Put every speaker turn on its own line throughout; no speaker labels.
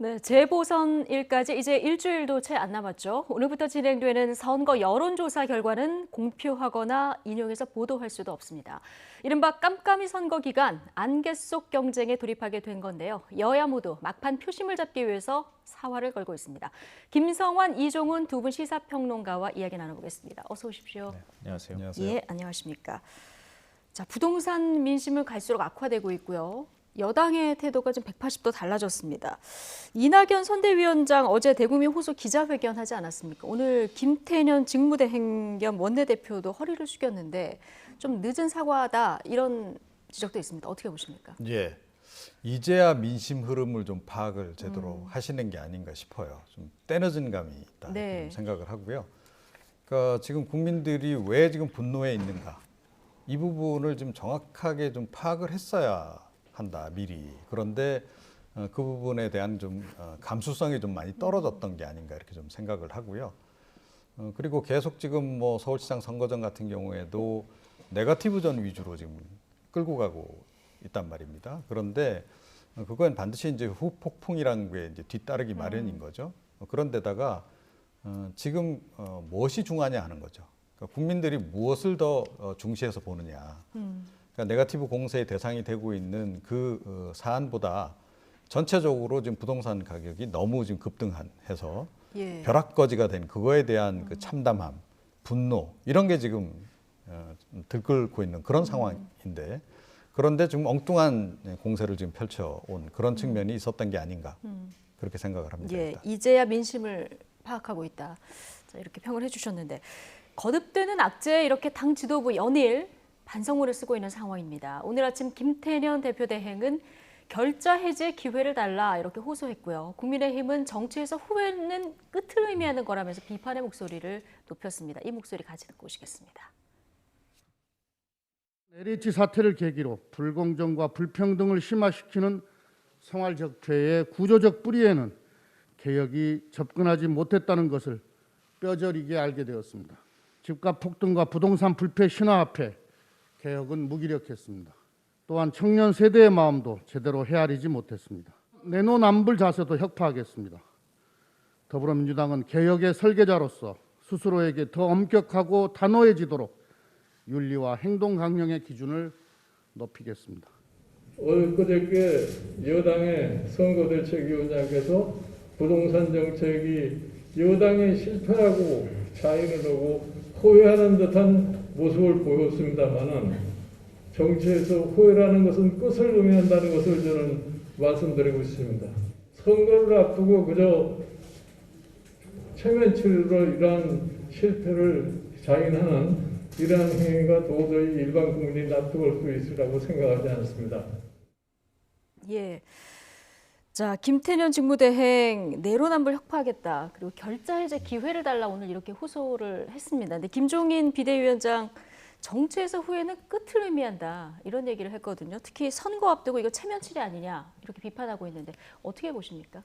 네, 재보선일까지 이제 일주일도 채 안 남았죠. 오늘부터 진행되는 선거 여론조사 결과는 공표하거나 인용해서 보도할 수도 없습니다. 이른바 깜깜이 선거 기간 안개 속 경쟁에 돌입하게 된 건데요. 여야 모두 막판 표심을 잡기 위해서 사활을 걸고 있습니다. 김성환, 이종훈 두 분 시사평론가와 이야기 나눠보겠습니다. 어서 오십시오.
네, 안녕하세요.
예, 안녕하십니까. 자, 부동산 민심은 갈수록 악화되고 있고요. 여당의 태도가 좀 180도 달라졌습니다. 이낙연 선대위원장 어제 대국민 호소 기자회견하지 않았습니까? 오늘 김태년 직무대행 겸 원내대표도 허리를 숙였는데 좀 늦은 사과다 이런 지적도 있습니다. 어떻게 보십니까?
예, 이제야 민심 흐름을 좀 파악을 제대로 하시는 게 아닌가 싶어요. 좀 때늦은 감이 있다
네.
좀 생각을 하고요. 그러니까 지금 국민들이 왜 지금 분노해 있는가 이 부분을 좀 정확하게 좀 파악을 했어야 한다 미리. 그런데 그 부분에 대한 좀 감수성이 좀 많이 떨어졌던 게 아닌가 이렇게 좀 생각을 하고요. 그리고 계속 지금 뭐 서울시장 선거전 같은 경우에도 네거티브전 위주로 지금 끌고 가고 있단 말입니다. 그런데 그건 반드시 이제 후폭풍이라는 게 이제 뒤따르기 마련인 거죠. 그런데다가 지금 무엇이 중요하냐 하는 거죠. 그러니까 국민들이 무엇을 더 중시해서 보느냐. 그러니까 네거티브 공세의 대상이 되고 있는 그 사안보다 전체적으로 지금 부동산 가격이 너무 지금 급등해서
예.
벼락거지가 된 그거에 대한 그 참담함, 분노 이런 게 지금 들끓고 있는 그런 상황인데 그런데 지금 엉뚱한 공세를 지금 펼쳐온 그런 측면이 있었던 게 아닌가 그렇게 생각을 합니다.
예,
일단.
이제야 민심을 파악하고 있다. 자, 이렇게 평을 해주셨는데 거듭되는 악재에 이렇게 당 지도부 연일 반성문을 쓰고 있는 상황입니다. 오늘 아침 김태년 대표 대행은 결자 해제 기회를 달라 이렇게 호소했고요. 국민의힘은 정치에서 후회는 끝을 의미하는 거라면서 비판의 목소리를 높였습니다. 이 목소리 같이 듣고 오시겠습니다.
LH 사태를 계기로 불공정과 불평등을 심화시키는 생활 적폐의 구조적 뿌리에는 개혁이 접근하지 못했다는 것을 뼈저리게 알게 되었습니다. 집값 폭등과 부동산 불패 신화 앞에 개혁은 무기력했습니다. 또한 청년 세대의 마음도 제대로 헤아리지 못했습니다. 내노남불 자세도 혁파하겠습니다. 더불어민주당은 개혁의 설계자로서 스스로에게 더 엄격하고 단호해지도록 윤리와 행동 강령의 기준을 높이겠습니다.
그저께 여당의 선거대책위원장께서 부동산 정책이 여당이 실패하고 자인을 하고 후회하는 듯한 모습을 보였습니다만은 정치에서 후회라는 것은 끝을 의미한다는 것을 저는 말씀드리고 있습니다. 선거를 앞두고 그저 체면치로 이러한 실패를 자인하는 이러한 행위가 도저히 일반 국민이 납득할 수 있으리라고 생각하지 않습니다.
예. 자, 김태년 직무대행 내로남불 혁파하겠다. 그리고 결자 해제 기회를 달라 오늘 이렇게 호소를 했습니다. 근데 김종인 비대위원장 정치에서 후회는 끝을 의미한다. 이런 얘기를 했거든요. 특히 선거 앞두고 이거 체면치레 아니냐 이렇게 비판하고 있는데 어떻게 보십니까?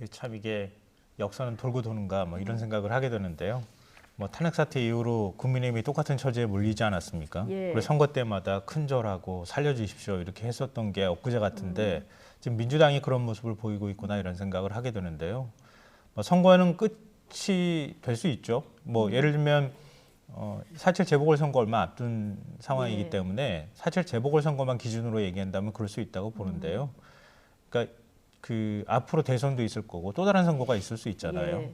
참 이게 역사는 돌고 도는가 뭐 이런 생각을 하게 되는데요. 뭐 탄핵 사태 이후로 국민의힘이 똑같은 처지에 몰리지 않았습니까?
예.
그리고 선거 때마다 큰절하고 살려주십시오 이렇게 했었던 게 엊그제 같은데 지금 민주당이 그런 모습을 보이고 있구나 이런 생각을 하게 되는데요. 뭐 선거는 끝이 될 수 있죠. 뭐 예를 들면 4.7 재보궐선거 얼마 앞둔 상황이기
예.
때문에 4.7 재보궐선거만 기준으로 얘기한다면 그럴 수 있다고 보는데요. 그러니까 그 앞으로 대선도 있을 거고 또 다른 선거가 있을 수 있잖아요.
예.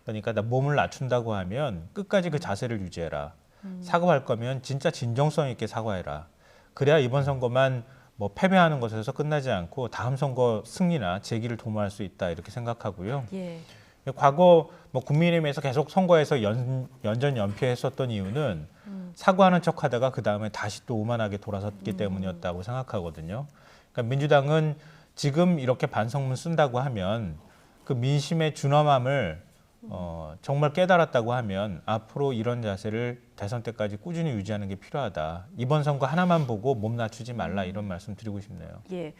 그러니까 나 몸을 낮춘다고 하면 끝까지 그 자세를 유지해라. 사과할 거면 진짜 진정성 있게 사과해라. 그래야 이번 선거만 뭐 패배하는 것에서 끝나지 않고 다음 선거 승리나 재기를 도모할 수 있다 이렇게 생각하고요.
예.
과거 뭐 국민의힘에서 계속 선거에서 연전 연패했었던 이유는 사과하는 척하다가 그 다음에 다시 또 오만하게 돌아섰기 때문이었다고 생각하거든요. 그러니까 민주당은 지금 이렇게 반성문 쓴다고 하면 그 민심의 준엄함을 정말 깨달았다고 하면 앞으로 이런 자세를 대선 때까지 꾸준히 유지하는 게 필요하다. 이번 선거 하나만 보고 몸 낮추지 말라 이런 말씀 드리고 싶네요.
예.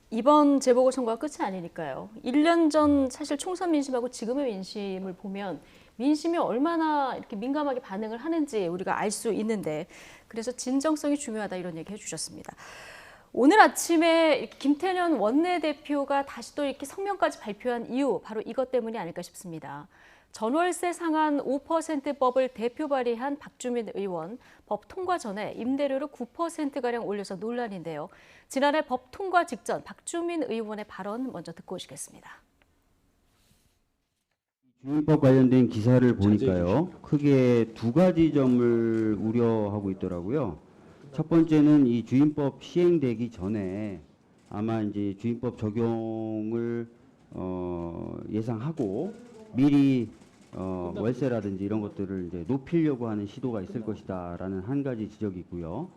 이번 재보궐선거가 끝이 아니니까요. 1년 전 사실 총선 민심하고 지금의 민심을 보면 민심이 얼마나 이렇게 민감하게 반응을 하는지 우리가 알 수 있는데 그래서 진정성이 중요하다 이런 얘기 해주셨습니다. 오늘 아침에 김태년 원내대표가 다시 또 이렇게 성명까지 발표한 이유, 바로 이것 때문이 아닐까 싶습니다. 전월세 상한 5% 법을 대표 발의한 박주민 의원, 법 통과 전에 임대료를 9%가량 올려서 논란인데요. 지난해 법 통과 직전 박주민 의원의 발언 먼저 듣고 오시겠습니다.
주민법 관련된 기사를 보니까요, 크게 두 가지 점을 우려하고 있더라고요. 첫 번째는 이 주민법 시행되기 전에 아마 이제 주민법 적용을 예상하고 미리 월세라든지 이런 것들을 이제 높이려고 하는 시도가 있을 것이다라는 한 가지 지적이 있고요.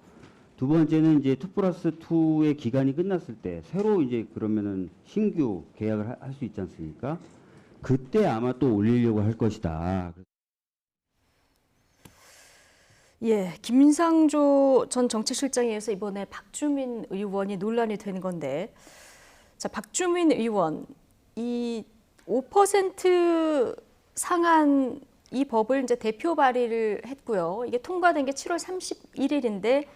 두 번째는 이제 2+2의 기간이 끝났을 때 새로 이제 그러면은 신규 계약을 할 수 있지 않습니까? 그때 아마 또 올리려고 할 것이다.
예, 김상조 전 정책실장에 의해서 이번에 박주민 의원이 논란이 된 건데, 자, 박주민 의원, 이 5% 상한 이 법을 이제 대표 발의를 했고요. 이게 통과된 게 7월 31일인데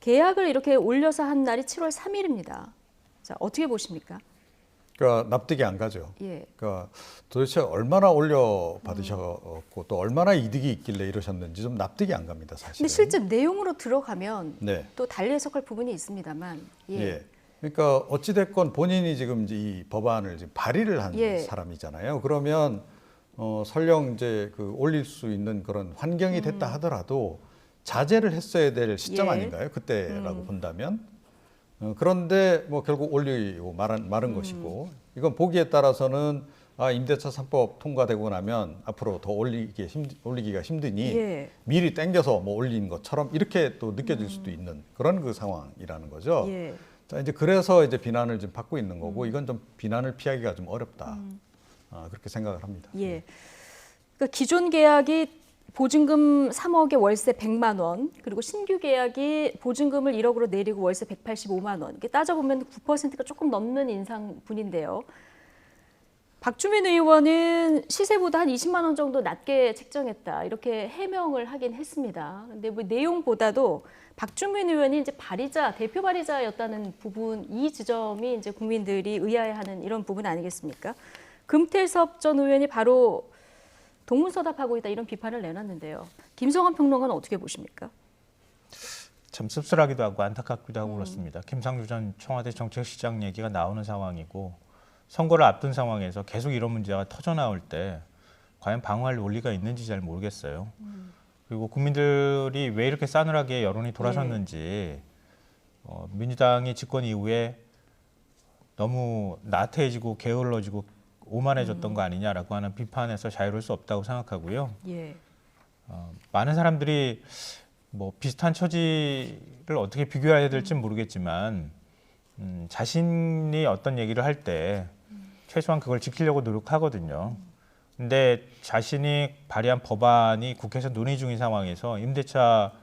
계약을 이렇게 올려서 한 날이 7월 3일입니다. 자, 어떻게 보십니까?
그러니까 납득이 안 가죠.
예.
그러니까 도대체 얼마나 올려 받으셨고 또 얼마나 이득이 있길래 이러셨는지 좀 납득이 안 갑니다, 사실.
근데 실제 내용으로 들어가면
네.
또 달리 해석할 부분이 있습니다만. 예.
예. 그러니까 어찌 됐건 본인이 지금 이 법안을 지금 발의를 한
예.
사람이잖아요. 그러면 설령 이제 그 올릴 수 있는 그런 환경이 됐다 하더라도 자제를 했어야 될 시점
예.
아닌가요? 그때라고 본다면. 그런데 뭐 결국 올리고 말은 것이고, 이건 보기에 따라서는 임대차 3법 통과되고 나면 앞으로 더 올리기가 힘드니
예.
미리 땡겨서 뭐 올린 것처럼 이렇게 또 느껴질 수도 있는 그런 그 상황이라는 거죠.
예.
자, 이제 그래서 이제 비난을 좀 받고 있는 거고, 이건 좀 비난을 피하기가 좀 어렵다. 그렇게 생각을 합니다.
예. 그러니까 기존 계약이 보증금 3억에 월세 100만 원, 그리고 신규 계약이 보증금을 1억으로 내리고 월세 185만 원. 이렇게 따져보면 9%가 조금 넘는 인상분인데요. 박주민 의원은 시세보다 한 20만 원 정도 낮게 책정했다, 이렇게 해명을 하긴 했습니다. 근데 뭐 내용보다도 박주민 의원이 이제 대표 발의자였다는 부분, 이 지점이 이제 국민들이 의아해하는 이런 부분 아니겠습니까? 금태섭 전 의원이 바로 동문서답하고 있다, 이런 비판을 내놨는데요. 김성환 평론가는 어떻게 보십니까?
참 씁쓸하기도 하고 안타깝기도 하고 그렇습니다. 김상조 전 청와대 정책실장 얘기가 나오는 상황이고, 선거를 앞둔 상황에서 계속 이런 문제가 터져 나올 때 과연 방어할 논리가 있는지 잘 모르겠어요. 그리고 국민들이 왜 이렇게 싸늘하게 여론이 돌아섰는지, 민주당이 집권 이후에 너무 나태해지고 게을러지고 오만해졌던 거 아니냐라고 하는 비판에서 자유로울 수 없다고 생각하고요.
예.
많은 사람들이 뭐 비슷한 처지를 어떻게 비교해야 될지 모르겠지만, 자신이 어떤 얘기를 할 때 최소한 그걸 지키려고 노력하거든요. 근데 자신이 발의한 법안이 국회에서 논의 중인 상황에서 임대차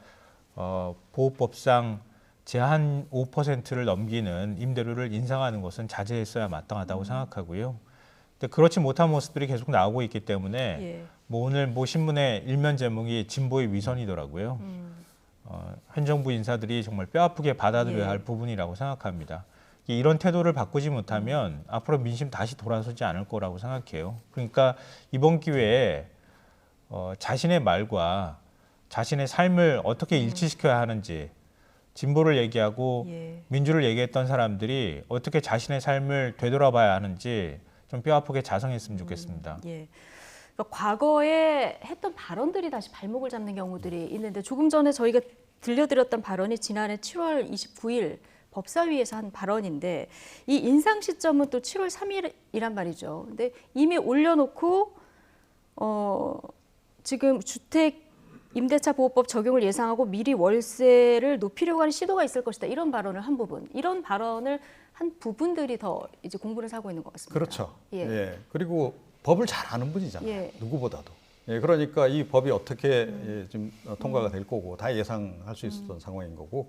보호법상 제한 5%를 넘기는 임대료를 인상하는 것은 자제했어야 마땅하다고 생각하고요. 근데 그렇지 못한 모습들이 계속 나오고 있기 때문에
예.
뭐 오늘 뭐 신문의 일면 제목이 진보의 위선이더라고요. 현 정부 인사들이 정말 뼈아프게 받아들여야 할 부분이라고 생각합니다. 이런 태도를 바꾸지 못하면 앞으로 민심 다시 돌아서지 않을 거라고 생각해요. 그러니까 이번 기회에 자신의 말과 자신의 삶을 어떻게 일치시켜야 하는지, 진보를 얘기하고
예.
민주를 얘기했던 사람들이 어떻게 자신의 삶을 되돌아봐야 하는지 좀 뼈아프게 자성했으면 좋겠습니다.
예. 그러니까 과거에 했던 발언들이 다시 발목을 잡는 경우들이 있는데, 조금 전에 저희가 들려드렸던 발언이 지난해 7월 29일 법사위에서 한 발언인데, 이 인상 시점은 또 7월 3일이란 말이죠. 근데 이미 올려놓고 지금 주택 임대차 보호법 적용을 예상하고 미리 월세를 높이려고 하는 시도가 있을 것이다, 이런 발언을 한 부분, 이런 발언을 한 부분들이 더 이제 공분을 사고 있는 것 같습니다.
그렇죠.
예.
예. 그리고 법을 잘 아는 분이잖아요.
예.
누구보다도. 예. 그러니까 이 법이 어떻게 좀 통과가 될 거고 다 예상할 수 있었던 상황인 거고.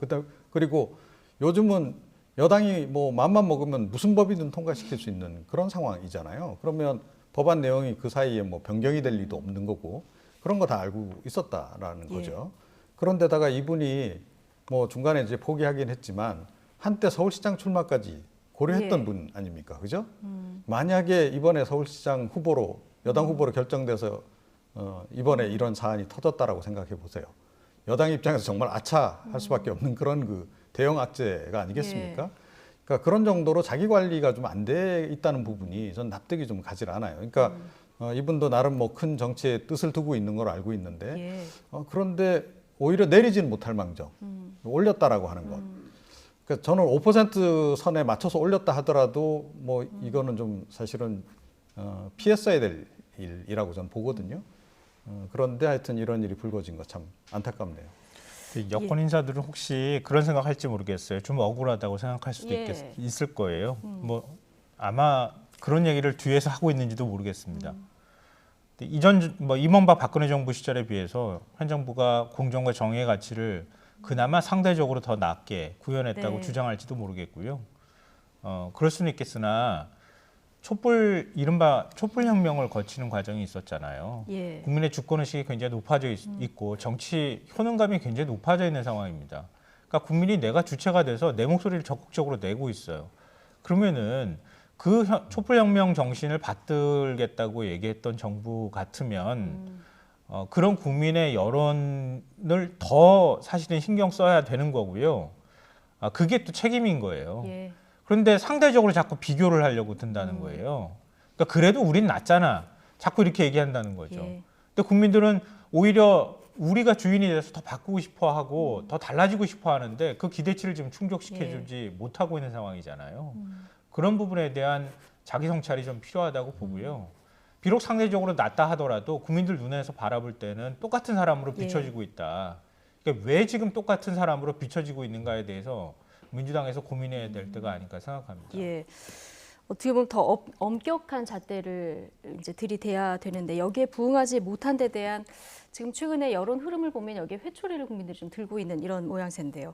그리고 요즘은 여당이 뭐 맘만 먹으면 무슨 법이든 통과시킬 수 있는 그런 상황이잖아요. 그러면 법안 내용이 그 사이에 뭐 변경이 될 리도 없는 거고, 그런 거 다 알고 있었다라는
예.
거죠. 그런데다가 이분이 뭐 중간에 이제 포기하긴 했지만 한때 서울시장 출마까지 고려했던
예.
분 아닙니까? 그죠? 만약에 이번에 서울시장 후보로 여당 후보로 결정돼서 이번에 이런 사안이 터졌다라고 생각해 보세요. 여당 입장에서 정말 아차할 수밖에 없는 그런 그 대형 악재가 아니겠습니까?
예.
그러니까 그런 정도로 자기 관리가 좀 안 돼 있다는 부분이 전 납득이 좀 가질 않아요. 그러니까 이분도 나름 뭐 큰 정치의 뜻을 두고 있는 걸 알고 있는데
예.
그런데 오히려 내리지는 못할 망정 올렸다라고 하는 것. 그러니까 저는 5% 선에 맞춰서 올렸다 하더라도 뭐 이거는 좀 사실은 피했어야 될 일이라고 저는 보거든요. 그런데 하여튼 이런 일이 불거진 거 참 안타깝네요.
여권 인사들은 혹시 그런 생각할지 모르겠어요. 좀 억울하다고 생각할 수도
예.
있을 거예요. 뭐 아마 그런 얘기를 뒤에서 하고 있는지도 모르겠습니다. 근데 이전 뭐 이명박 박근혜 정부 시절에 비해서 현 정부가 공정과 정의의 가치를 그나마 상대적으로 더 낮게 구현했다고
네.
주장할지도 모르겠고요. 그럴 수는 있겠으나 이른바 촛불혁명을 거치는 과정이 있었잖아요.
예.
국민의 주권의식이 굉장히 높아져 있고 정치 효능감이 굉장히 높아져 있는 상황입니다. 그러니까 국민이 내가 주체가 돼서 내 목소리를 적극적으로 내고 있어요. 그러면은 그 촛불혁명 정신을 받들겠다고 얘기했던 정부 같으면 그런 국민의 여론을 더 사실은 신경 써야 되는 거고요. 그게 또 책임인 거예요.
예.
그런데 상대적으로 자꾸 비교를 하려고 든다는 거예요. 그러니까 그래도 우린 낫잖아. 자꾸 이렇게 얘기한다는 거죠.
예.
근데 국민들은 오히려 우리가 주인이 돼서 더 바꾸고 싶어 하고 더 달라지고 싶어 하는데 그 기대치를 지금 충족시켜주지 못하고 있는 상황이잖아요. 그런 부분에 대한 자기 성찰이 좀 필요하다고 보고요. 비록 상대적으로 낫다 하더라도 국민들 눈에서 바라볼 때는 똑같은 사람으로
예.
비춰지고 있다. 그러니까 왜 지금 똑같은 사람으로 비춰지고 있는가에 대해서 민주당에서 고민해야 될 때가 아닐까 생각합니다.
예. 어떻게 보면 더 엄격한 잣대를 이제 들이대야 되는데 여기에 부응하지 못한 데 대한 지금 최근의 여론 흐름을 보면 여기에 회초리를 국민들이 좀 들고 있는 이런 모양새인데요.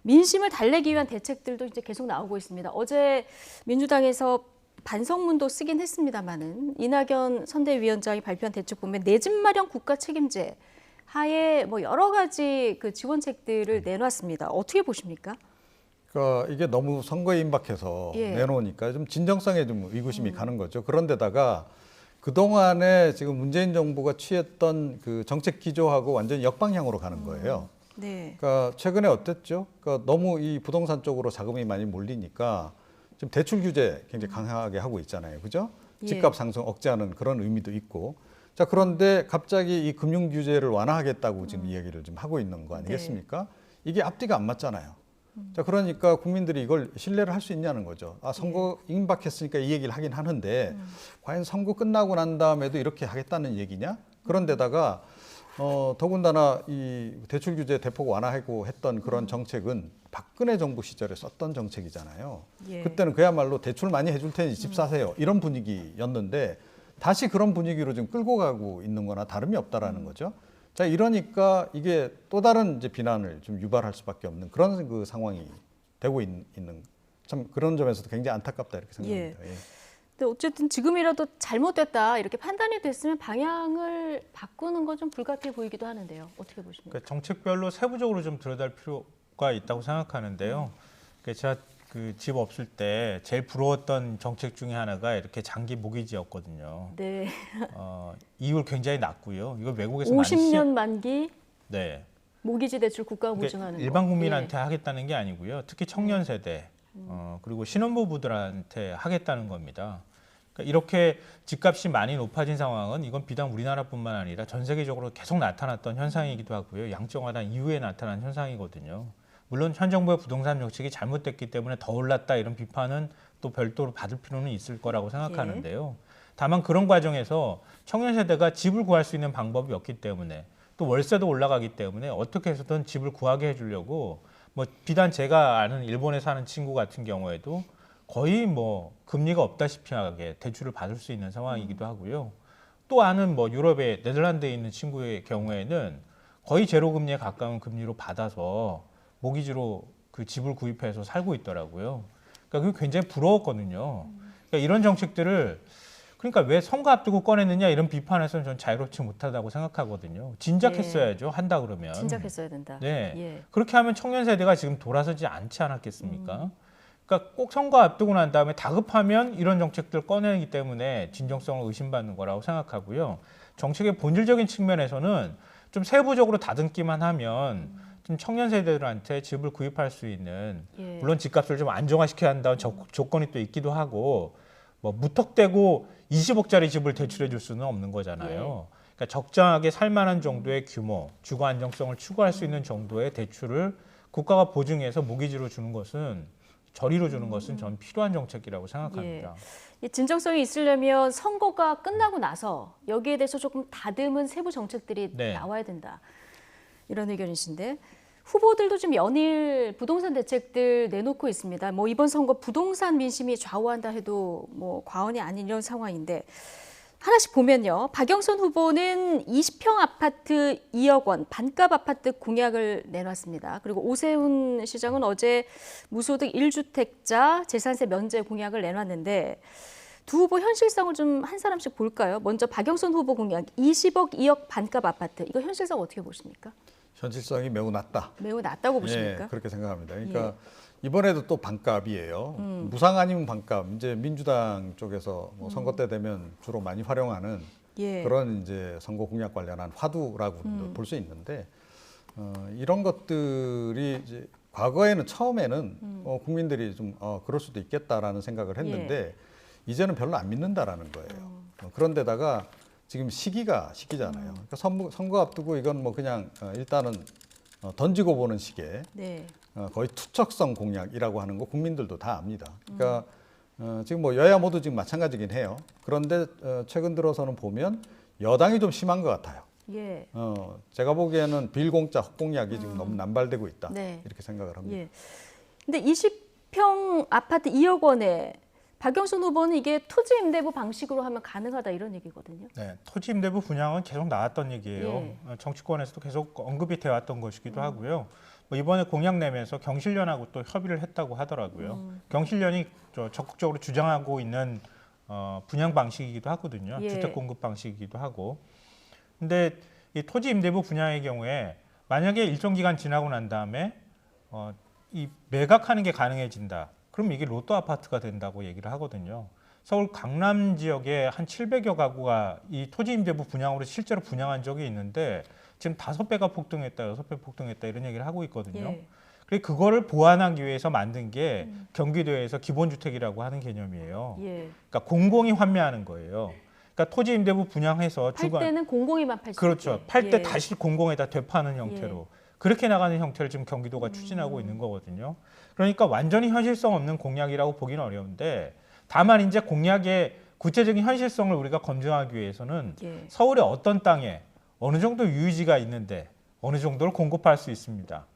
민심을 달래기 위한 대책들도 이제 계속 나오고 있습니다. 어제 민주당에서 반성문도 쓰긴 했습니다만은 이낙연 선대위원장이 발표한 대책 보면 내 집 마련 국가 책임제 하에 뭐 여러 가지 그 지원책들을 내놨습니다. 어떻게 보십니까?
그러니까 이게 너무 선거에 임박해서
예.
내놓으니까 좀 진정성에 좀 의구심이 가는 거죠. 그런데다가 그동안에 지금 문재인 정부가 취했던 그 정책 기조하고 완전히 역방향으로 가는 거예요.
네.
그러니까 최근에 어땠죠? 그러니까 너무 이 부동산 쪽으로 자금이 많이 몰리니까 지금 대출 규제 굉장히 강하게 하고 있잖아요. 그죠?
예.
집값 상승 억제하는 그런 의미도 있고. 자, 그런데 갑자기 이 금융 규제를 완화하겠다고 지금 이야기를 좀 하고 있는 거 아니겠습니까? 이게 앞뒤가 안 맞잖아요. 자, 그러니까 국민들이 이걸 신뢰를 할 수 있냐는 거죠. 선거 임박했으니까 이 얘기를 하긴 하는데 과연 선거 끝나고 난 다음에도 이렇게 하겠다는 얘기냐? 그런데다가 더군다나 이 대출 규제 대폭 완화하고 했던 그런 정책은 박근혜 정부 시절에 썼던 정책이잖아요.
예.
그때는 그야말로 대출 많이 해줄 테니 집 사세요. 이런 분위기였는데 다시 그런 분위기로 지금 끌고 가고 있는 거나 다름이 없다라는 거죠. 자, 이러니까 이게 또 다른 이제 비난을 좀 유발할 수밖에 없는 그런 그 상황이 되고 있는 참 그런 점에서도 굉장히 안타깝다 이렇게 생각합니다. 예.
근데 어쨌든 지금이라도 잘못됐다 이렇게 판단이 됐으면 방향을 바꾸는 건 좀 불가피해 보이기도 하는데요. 어떻게 보십니까?
그러니까 정책별로 세부적으로 좀 들여다볼 필요가 있다고 생각하는데요. 그러니까 제가 그 집 없을 때 제일 부러웠던 정책 중에 하나가 이렇게 장기 모기지였거든요.
네.
이율 굉장히 낮고요. 이거 외국에서
50년 만기
네.
모기지 대출 국가가
그러니까
보증하는
일반
거.
국민한테 하겠다는 게 아니고요. 특히 청년 세대 그리고 신혼부부들한테 하겠다는 겁니다. 그러니까 이렇게 집값이 많이 높아진 상황은 이건 비단 우리나라뿐만 아니라 전 세계적으로 계속 나타났던 현상이기도 하고요. 양정화단 이후에 나타난 현상이거든요. 물론 현 정부의 부동산 정책이 잘못됐기 때문에 더 올랐다 이런 비판은 또 별도로 받을 필요는 있을 거라고 생각하는데요. 다만 그런 과정에서 청년 세대가 집을 구할 수 있는 방법이 없기 때문에 또 월세도 올라가기 때문에 어떻게 해서든 집을 구하게 해주려고 뭐 비단 제가 아는 일본에 사는 친구 같은 경우에도 거의 뭐 금리가 없다시피 하게 대출을 받을 수 있는 상황이기도 하고요. 또 아는 뭐 유럽의 네덜란드에 있는 친구의 경우에는 거의 제로 금리에 가까운 금리로 받아서 모기지로 그 집을 구입해서 살고 있더라고요. 그러니까 그게 굉장히 부러웠거든요. 그러니까 이런 정책들을 그러니까 왜 선거 앞두고 꺼냈느냐 이런 비판에서는 전 자유롭지 못하다고 생각하거든요. 진작했어야죠. 한다 그러면.
진작했어야 된다.
네.
예.
그렇게 하면 청년 세대가 지금 돌아서지 않지 않았겠습니까? 그러니까 꼭 선거 앞두고 난 다음에 다급하면 이런 정책들 꺼내기 때문에 진정성을 의심받는 거라고 생각하고요. 정책의 본질적인 측면에서는 좀 세부적으로 다듬기만 하면 좀 청년 세대들한테 집을 구입할 수 있는
예.
물론 집값을 좀 안정화시켜야 한다는 조건이 또 있기도 하고 뭐 무턱대고 20억짜리 집을 대출해 줄 수는 없는 거잖아요. 그러니까 적정하게 살만한 정도의 규모, 주거 안정성을 추구할 수 있는 정도의 대출을 국가가 보증해서 모기지로 주는 것은 저리로 주는 것은 전 필요한 정책이라고 생각합니다.
이 진정성이 있으려면 선거가 끝나고 나서 여기에 대해서 조금 다듬은 세부 정책들이
네.
나와야 된다. 이런 의견이신데 후보들도 지금 연일 부동산 대책들 내놓고 있습니다. 뭐 이번 선거 부동산 민심이 좌우한다 해도 뭐 과언이 아닌 이런 상황인데 하나씩 보면요. 박영선 후보는 20평 아파트 2억 원 반값 아파트 공약을 내놨습니다. 그리고 오세훈 시장은 어제 무소득 1주택자 재산세 면제 공약을 내놨는데 두 후보 현실성을 좀 한 사람씩 볼까요? 먼저 박영선 후보 공약 20억 2억 반값 아파트. 이거 현실성 어떻게 보십니까?
현실성이 매우 낮다.
매우 낮다고 보십니까?
예, 그렇게 생각합니다. 그러니까 이번에도 또 반값이에요. 무상 아니면 반값. 이제 민주당 쪽에서 뭐 선거 때 되면 주로 많이 활용하는
예.
그런 이제 선거 공약 관련한 화두라고 볼 수 있는데 이런 것들이 이제 과거에는 처음에는 국민들이 좀 그럴 수도 있겠다라는 생각을 했는데 이제는 별로 안 믿는다라는 거예요. 그런데다가 지금 시기잖아요. 그러니까 선거 앞두고 이건 뭐 그냥 일단은 던지고 보는 식의
네.
거의 투척성 공약이라고 하는 거 국민들도 다 압니다. 그러니까 지금 뭐 여야 모두 지금 마찬가지긴 해요. 그런데 최근 들어서는 보면 여당이 좀 심한 것 같아요.
예.
제가 보기에는 빌공짜 헛공약이 지금 너무 남발되고 있다.
네.
이렇게 생각을 합니다.
예. 근데 20평 아파트 2억 원에 박영선 후보는 이게 토지 임대부 방식으로 하면 가능하다 이런 얘기거든요.
네, 토지 임대부 분양은 계속 나왔던 얘기예요.
예.
정치권에서도 계속 언급이 되어 왔던 것이기도 하고요. 뭐 이번에 공약 내면서 경실련하고 또 협의를 했다고 하더라고요. 경실련이 적극적으로 주장하고 있는 분양 방식이기도 하거든요.
예.
주택 공급 방식이기도 하고. 근데 이 토지 임대부 분양의 경우에 만약에 일정 기간 지나고 난 다음에 이 매각하는 게 가능해진다. 그럼 이게 로또 아파트가 된다고 얘기를 하거든요. 서울 강남 지역에 한 700여 가구가 이 토지 임대부 분양으로 실제로 분양한 적이 있는데 지금 5배가 폭등했다, 6배 폭등했다 이런 얘기를 하고 있거든요.
예.
그래서 그거를 보완하기 위해서 만든 게 경기도에서 기본주택이라고 하는 개념이에요.
예.
그러니까 공공이 환매하는 거예요. 그러니까 토지 임대부 분양해서
팔 때는 공공이만 팔 수
그렇죠.
있게.
팔 때
예.
다시 공공에다 되파는 형태로 그렇게 나가는 형태를 지금 경기도가 추진하고 있는 거거든요. 그러니까 완전히 현실성 없는 공약이라고 보기는 어려운데 다만 이제 공약의 구체적인 현실성을 우리가 검증하기 위해서는
예.
서울의 어떤 땅에 어느 정도 유유지가 있는데 어느 정도를 공급할 수 있습니다.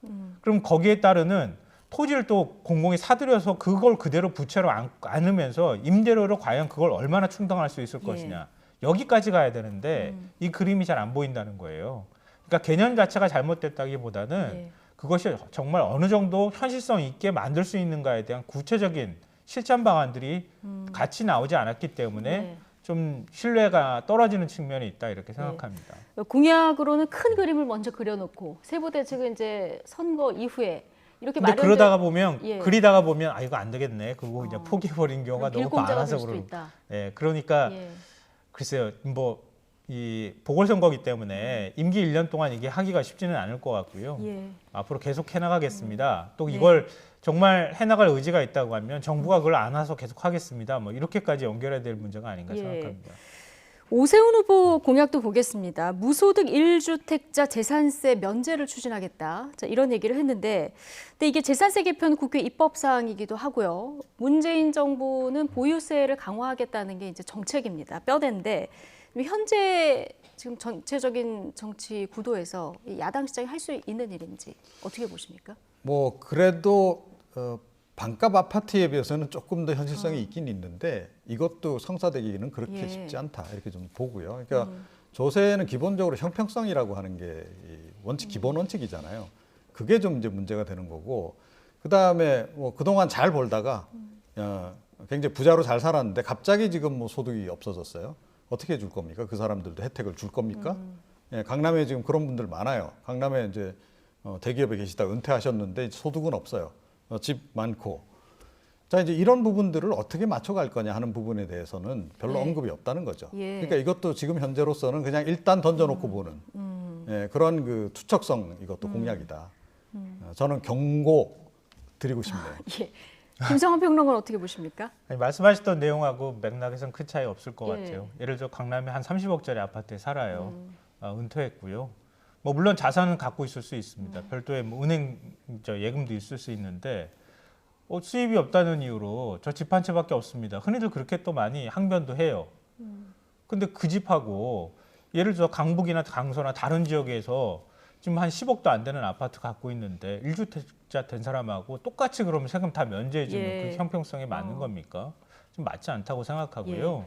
그럼 거기에 따르는 토지를 또 공공이 사들여서 그걸 그대로 부채로 안으면서 임대료로 과연 그걸 얼마나 충당할 수 있을 것이냐. 여기까지 가야 되는데 이 그림이 잘 안 보인다는 거예요. 그러니까 개념 자체가 잘못됐다기보다는
예.
그것이 정말 어느 정도 현실성 있게 만들 수 있는가에 대한 구체적인 실천 방안들이 같이 나오지 않았기 때문에
네.
좀 신뢰가 떨어지는 측면이 있다 이렇게 생각합니다.
공약으로는 큰 그림을 먼저 그려놓고 세부 대책은 이제 선거 이후에 이렇게
근데
마련된
그러다가 보면
예.
그리다가 보면 이거 안 되겠네. 그리고 이제 포기해버린 경우가
그럼
너무
길공자가
많아서
될 수도
그런.
있다.
예, 그러니까
예.
글쎄요, 뭐 이 보궐선거기 때문에 임기 1년 동안 이게 하기가 쉽지는 않을 것 같고요.
예.
앞으로 계속 해나가겠습니다. 또
네.
이걸 정말 해나갈 의지가 있다고 하면 정부가 그걸 안아서 계속 하겠습니다. 뭐 이렇게까지 연결해야 될 문제가 아닌가
예.
생각합니다.
오세훈 후보 공약도 보겠습니다. 무소득 1주택자 재산세 면제를 추진하겠다. 자, 이런 얘기를 했는데, 근데 이게 재산세 개편은 국회 입법 사항이기도 하고요. 문재인 정부는 보유세를 강화하겠다는 게 이제 정책입니다. 뼈대인데 현재 지금 전체적인 정치 구도에서 이 야당 시장이 할 수 있는 일인지 어떻게 보십니까?
뭐 그래도 반값 아파트에 비해서는 조금 더 현실성이 있긴 있는데 이것도 성사되기는 그렇게
예.
쉽지 않다 이렇게 좀 보고요. 그러니까 조세는 기본적으로 형평성이라고 하는 게 원칙 기본 원칙이잖아요. 그게 좀 이제 문제가 되는 거고 그 다음에 뭐 그동안 잘 벌다가 굉장히 부자로 잘 살았는데 갑자기 지금 뭐 소득이 없어졌어요. 어떻게 줄 겁니까? 그 사람들도 혜택을 줄 겁니까? 예, 강남에 지금 그런 분들 많아요. 강남에 이제 대기업에 계시다 은퇴하셨는데 소득은 없어요. 집 많고. 자, 이제 이런 부분들을 어떻게 맞춰갈 거냐 하는 부분에 대해서는 별로
예.
언급이 없다는 거죠.
예.
그러니까 이것도 지금 현재로서는 그냥 일단 던져놓고 보는 예, 그런 그 투척성 이것도 공약이다. 저는 경고 드리고 싶네요.
예. 김성환 평론가는 어떻게 보십니까?
아니, 말씀하셨던 내용하고 맥락에서는 큰 차이 없을 것
예.
같아요. 예를 들어 강남에 한 30억짜리 아파트에 살아요. 은퇴했고요. 뭐 물론 자산은 갖고 있을 수 있습니다. 별도의 뭐 은행 예금도 있을 수 있는데 수입이 없다는 이유로 저 집 한 채밖에 없습니다. 흔히들 그렇게 또 많이 항변도 해요. 근데 그 집하고 예를 들어 강북이나 강서나 다른 지역에서 지금 한 10억도 안 되는 아파트 갖고 있는데 1주택자 된 사람하고 똑같이 그러면 세금 다 면제해 주는
예.
그 형평성에 맞는 겁니까? 좀 맞지 않다고 생각하고요.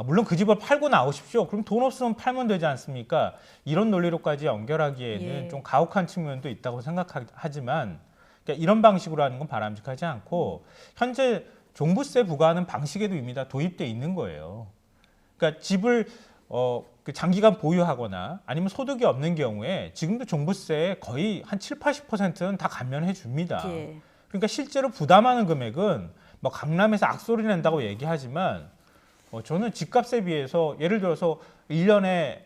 물론 그 집을 팔고 나오십시오. 그럼 돈 없으면 팔면 되지 않습니까? 이런 논리로까지 연결하기에는
예.
좀 가혹한 측면도 있다고 생각하지만 그러니까 이런 방식으로 하는 건 바람직하지 않고 현재 종부세 부과하는 방식에도 이미 다 도입돼 있는 거예요. 그러니까 집을 그 장기간 보유하거나 아니면 소득이 없는 경우에 지금도 종부세 거의 한 7, 80%는 다 감면해 줍니다.
예.
그러니까 실제로 부담하는 금액은 뭐 강남에서 악소리 낸다고 얘기하지만 저는 집값에 비해서 예를 들어서 1년에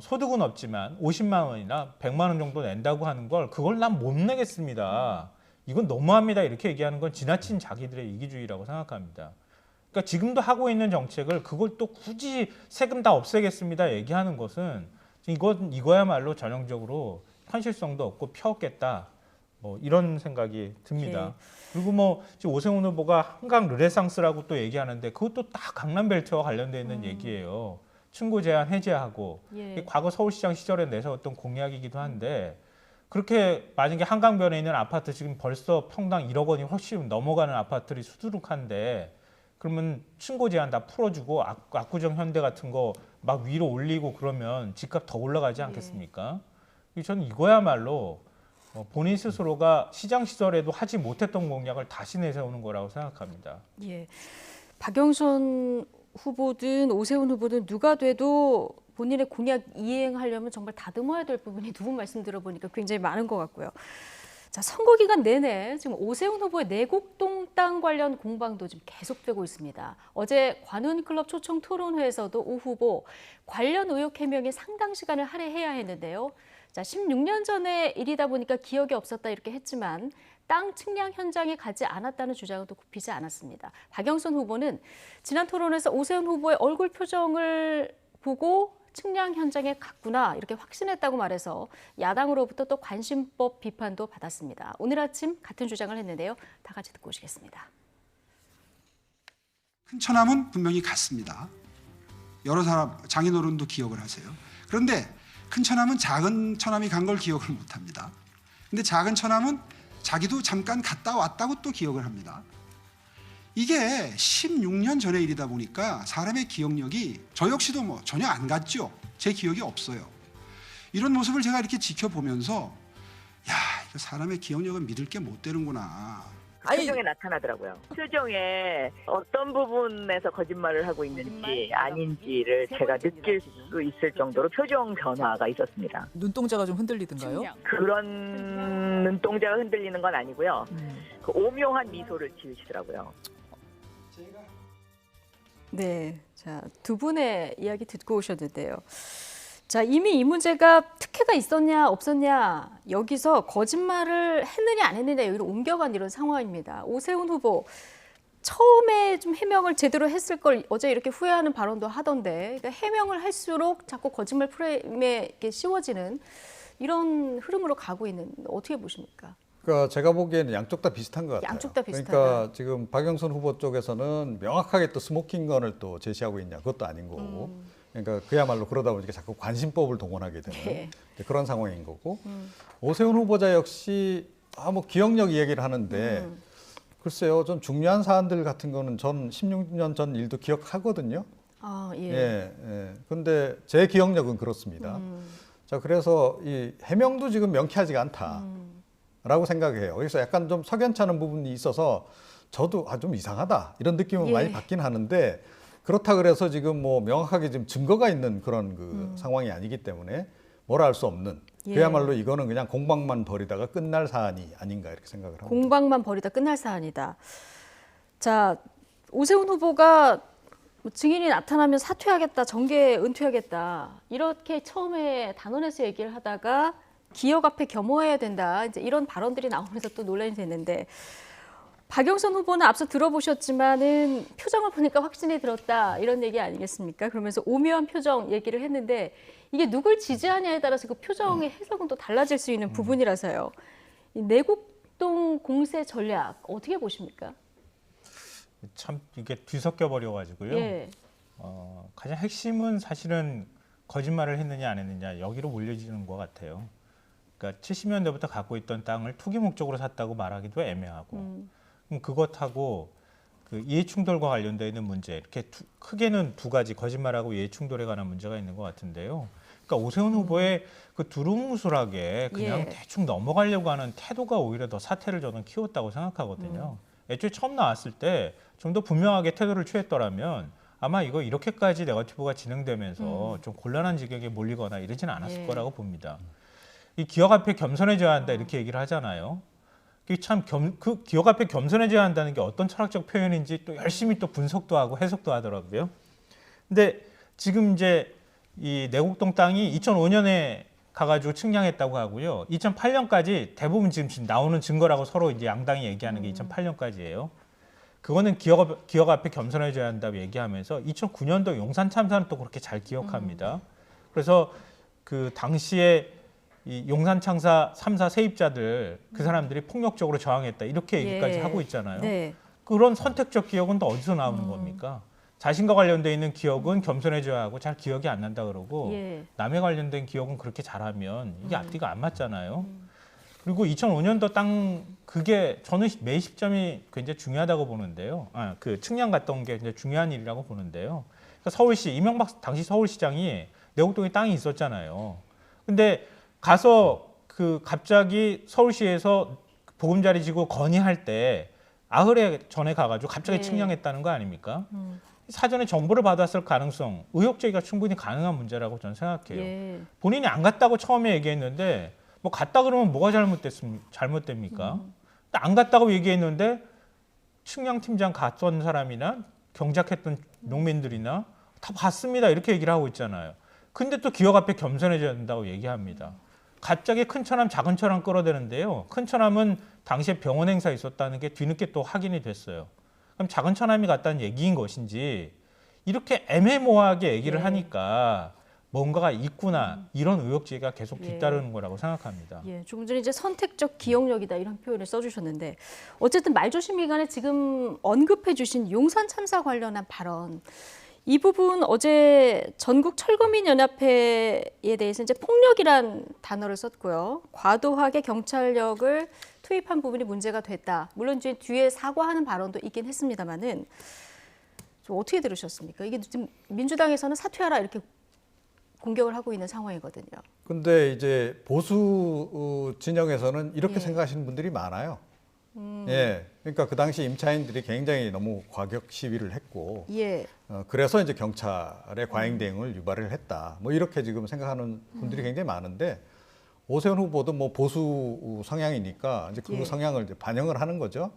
소득은 없지만 50만 원이나 100만 원 정도 낸다고 하는 걸 그걸 난 못 내겠습니다. 이건 너무합니다. 이렇게 얘기하는 건 지나친 자기들의 이기주의라고 생각합니다. 그러니까 지금도 하고 있는 정책을 그걸 또 굳이 세금 다 없애겠습니다. 얘기하는 것은 이거야말로 전형적으로 현실성도 없고 펴없겠다. 뭐 이런 생각이 듭니다. 그리고 뭐 지금 오세훈 후보가 한강 르네상스라고 또 얘기하는데 그것도 딱 강남벨트와 관련되어 있는 얘기예요. 층고 제한 해제하고
예.
과거 서울시장 시절에 내세웠던 공약이기도 한데 그렇게 만약에 한강변에 있는 아파트 지금 벌써 평당 1억 원이 훨씬 넘어가는 아파트들이 수두룩한데 그러면 층고 제한 다 풀어주고 압구정 현대 같은 거 막 위로 올리고 그러면 집값 더 올라가지 않겠습니까? 저는 이거야말로 본인 스스로가 시장 시절에도 하지 못했던 공약을 다시 내세우는 거라고 생각합니다.
예. 박영선 후보든 오세훈 후보든 누가 돼도 본인의 공약 이행하려면 정말 다듬어야 될 부분이 두 분 말씀 들어보니까 굉장히 많은 것 같고요. 자, 선거 기간 내내 지금 오세훈 후보의 내곡동 땅 관련 공방도 지금 계속되고 있습니다. 어제 관훈클럽 초청 토론회에서도 오 후보 관련 의혹 해명에 상당 시간을 할애해야 했는데요. 자, 16년 전의 일이다 보니까 기억이 없었다 이렇게 했지만 땅 측량 현장에 가지 않았다는 주장은 또 굽히지 않았습니다. 박영선 후보는 지난 토론에서 오세훈 후보의 얼굴 표정을 보고 측량 현장에 갔구나 이렇게 확신했다고 말해서 야당으로부터 또 관심법 비판도 받았습니다. 오늘 아침 같은 주장을 했는데요. 다 같이 듣고 오시겠습니다.
큰 처남은 분명히 갔습니다. 여러 사람 장인어른도 기억을 하세요. 그런데 큰 처남은 작은 처남이 간 걸 기억을 못합니다. 근데 작은 처남은 자기도 잠깐 갔다 왔다고 또 기억을 합니다. 이게 16년 전의 일이다 보니까 사람의 기억력이 저 역시도 뭐 전혀 안 갔죠. 제 기억이 없어요. 이런 모습을 제가 이렇게 지켜보면서 야, 이거 사람의 기억력은 믿을 게 못 되는구나.
표정에 나타나더라고요. 표정에 어떤 부분에서 거짓말을 하고 있는지 아닌지를 제가 느낄 수 있을 정도로 표정 변화가 있었습니다.
눈동자가 좀 흔들리던가요?
그런 눈동자가 흔들리는 건 아니고요. 그 오묘한 미소를 지으시더라고요.
네, 자, 두 분의 이야기 듣고 오셨는데요. 자, 이미 이 문제가 특혜가 있었냐 없었냐 여기서 거짓말을 했느냐 안 했느냐 여기로 옮겨간 이런 상황입니다. 오세훈 후보 처음에 좀 해명을 제대로 했을 걸 어제 이렇게 후회하는 발언도 하던데 그러니까 해명을 할수록 자꾸 거짓말 프레임에 이렇게 씌워지는 이런 흐름으로 가고 있는 어떻게 보십니까?
그러니까 제가 보기에는 양쪽 다 비슷한 것 같아요.
양쪽 다 비슷하다.
그러니까 지금 박영선 후보 쪽에서는 명확하게 또 스모킹건을 또 제시하고 있냐 그것도 아닌 거고. 그러니까 그야말로 그러다 보니까 자꾸 관심법을 동원하게 되는
네.
그런 상황인 거고. 오세훈 후보자 역시 뭐 기억력 이야기를 하는데 글쎄요, 좀 중요한 사안들 같은 거는 전 16년 전 일도 기억하거든요.
아, 예.
예. 근데 제 기억력은 그렇습니다. 자, 그래서 이 해명도 지금 명쾌하지가 않다. 라고 생각해요. 그래서 약간 좀 석연찮은 부분이 있어서 저도 좀 이상하다 이런 느낌을
예.
많이 받긴 하는데 그렇다 그래서 지금 뭐 명확하게 지금 증거가 있는 그런 그 상황이 아니기 때문에 뭐라 할 수 없는
예.
그야말로 이거는 그냥 공방만 벌이다가 끝날 사안이 아닌가 이렇게 생각을 합니다.
공방만 벌이다 끝날 사안이다. 자, 오세훈 후보가 뭐 증인이 나타나면 사퇴하겠다, 정계 은퇴하겠다 이렇게 처음에 단언해서 얘기를 하다가 기억 앞에 겸허해야 된다 이제 이런 발언들이 나오면서 또 논란이 됐는데 박영선 후보는 앞서 들어보셨지만은 표정을 보니까 확신이 들었다 이런 얘기 아니겠습니까? 그러면서 오묘한 표정 얘기를 했는데 이게 누굴 지지하냐에 따라서 그 표정의 해석은 또 달라질 수 있는 부분이라서요. 이 내곡동 공세 전략 어떻게 보십니까?
참 이게 뒤섞여 버려가지고요.
예.
가장 핵심은 사실은 거짓말을 했느냐 안 했느냐 여기로 몰려지는 것 같아요. 그러니까 70년대부터 갖고 있던 땅을 투기 목적으로 샀다고 말하기도 애매하고 그럼 그것하고 그 이해충돌과 관련되어 있는 문제 이렇게 크게는 두 가지 거짓말하고 이해충돌에 관한 문제가 있는 것 같은데요. 그러니까 오세훈 후보의 그 두루뭉술하게 그냥
예.
대충 넘어가려고 하는 태도가 오히려 더 사태를 저는 키웠다고 생각하거든요. 애초에 처음 나왔을 때 좀 더 분명하게 태도를 취했더라면 아마 이거 이렇게까지 네거티브가 진행되면서 좀 곤란한 지경에 몰리거나 이러지는 않았을
예.
거라고 봅니다. 이 기억 앞에 겸손해져야 한다 이렇게 얘기를 하잖아요. 그게 참 그 기억 앞에 겸손해져야 한다는 게 어떤 철학적 표현인지 또 열심히 또 분석도 하고 해석도 하더라고요. 근데 지금 이제 이 내곡동 땅이 2005년에 가가지고 측량했다고 하고요. 2008년까지 대부분 지금 나오는 증거라고 서로 이제 양당이 얘기하는 게 2008년까지예요. 그거는 기억 앞에 겸손해져야 한다고 얘기하면서 2009년도 용산 참사는 또 그렇게 잘 기억합니다. 그래서 그 당시에 이 용산 참사 3사 세입자들 그 사람들이 폭력적으로 저항했다 이렇게 얘기까지
예.
하고 있잖아요.
네.
그런 선택적 기억은 또 어디서 나오는 겁니까? 자신과 관련돼 있는 기억은 겸손해져야 하고 잘 기억이 안 난다 그러고
예.
남에 관련된 기억은 그렇게 잘하면 이게 앞뒤가 안 맞잖아요. 그리고 2005년도 땅 그게 저는 매 시점이 굉장히 중요하다고 보는데요. 그 측량 갔다 온 게 굉장히 중요한 일이라고 보는데요. 그러니까 서울시 이명박 당시 서울시장이 내곡동에 땅이 있었잖아요. 근데 가서 그 갑자기 서울시에서 보금자리 지구 건의할 때 아흘에 전에 가가지고 갑자기
네.
측량했다는 거 아닙니까? 사전에 정보를 받았을 가능성, 의혹 제기가 충분히 가능한 문제라고 저는 생각해요.
예.
본인이 안 갔다고 처음에 얘기했는데 뭐 갔다 그러면 뭐가 잘못됩니까? 안 갔다고 얘기했는데 측량팀장 갔던 사람이나 경작했던 농민들이나 다 봤습니다 이렇게 얘기를 하고 있잖아요. 근데 또 기억 앞에 겸손해져야 된다고 얘기합니다. 갑자기 큰 처남 작은 처남 끌어대는데요. 큰 처남은 당시에 병원 행사 있었다는 게 뒤늦게 또 확인이 됐어요. 그럼 작은 처남이 갔다는 얘기인 것인지 이렇게 애매모호하게 얘기를
예.
하니까 뭔가가 있구나 이런 의혹제기가 계속
예.
뒤따르는 거라고 생각합니다.
예, 조금 전에 이제 선택적 기억력이다 이런 표현을 써주셨는데 어쨌든 말조심 기간에 지금 언급해주신 용산 참사 관련한 발언 이 부분 어제 전국 철거민 연합회에 대해서 이제 폭력이란 단어를 썼고요. 과도하게 경찰력을 투입한 부분이 문제가 됐다. 물론 이제 뒤에 사과하는 발언도 있긴 했습니다만은 좀 어떻게 들으셨습니까? 이게 지금 민주당에서는 사퇴하라 이렇게 공격을 하고 있는 상황이거든요.
근데 이제 보수 진영에서는 이렇게
예.
생각하시는 분들이 많아요. 예, 그러니까 그 당시 임차인들이 굉장히 너무 과격 시위를 했고,
예.
그래서 이제 경찰의 과잉 대응을 유발을 했다. 뭐 이렇게 지금 생각하는 분들이 굉장히 많은데 오세훈 후보도 뭐 보수 성향이니까 이제 그
예.
성향을 이제 반영을 하는 거죠.